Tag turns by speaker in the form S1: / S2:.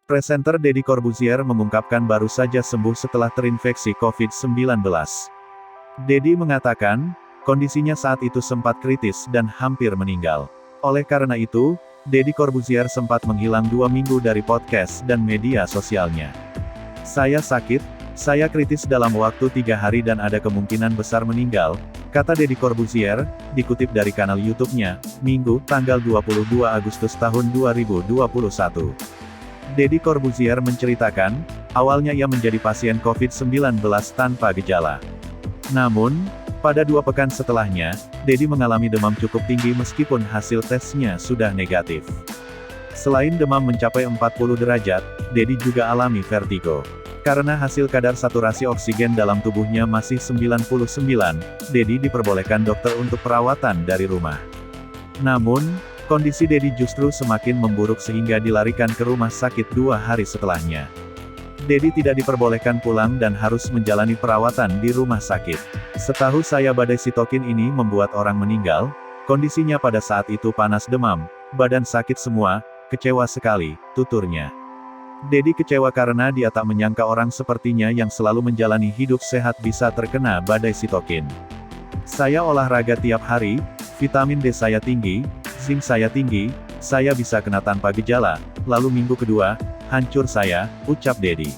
S1: Presenter Deddy Corbuzier mengungkapkan baru saja sembuh setelah terinfeksi COVID-19. Deddy mengatakan, kondisinya saat itu sempat kritis dan hampir meninggal. Oleh karena itu, Deddy Corbuzier sempat menghilang 2 minggu dari podcast dan media sosialnya. "Saya sakit, saya kritis dalam waktu 3 hari dan ada kemungkinan besar meninggal," kata Deddy Corbuzier, dikutip dari kanal YouTube-nya, Minggu, tanggal 22 Agustus tahun 2021. Deddy Corbuzier menceritakan, awalnya ia menjadi pasien COVID-19 tanpa gejala. Namun, pada 2 pekan setelahnya, Deddy mengalami demam cukup tinggi meskipun hasil tesnya sudah negatif. Selain demam mencapai 40 derajat, Deddy juga alami vertigo. Karena hasil kadar saturasi oksigen dalam tubuhnya masih 99, Deddy diperbolehkan dokter untuk perawatan dari rumah. Namun, kondisi Deddy justru semakin memburuk sehingga dilarikan ke rumah sakit 2 hari setelahnya. Deddy tidak diperbolehkan pulang dan harus menjalani perawatan di rumah sakit. "Setahu saya badai sitokin ini membuat orang meninggal, kondisinya pada saat itu panas demam, badan sakit semua, kecewa sekali," tuturnya. Deddy kecewa karena dia tak menyangka orang sepertinya yang selalu menjalani hidup sehat bisa terkena badai sitokin. "Saya olahraga tiap hari, vitamin D saya tinggi, zinc saya tinggi, saya bisa kena tanpa gejala, lalu minggu kedua, hancur saya," ucap Deddy.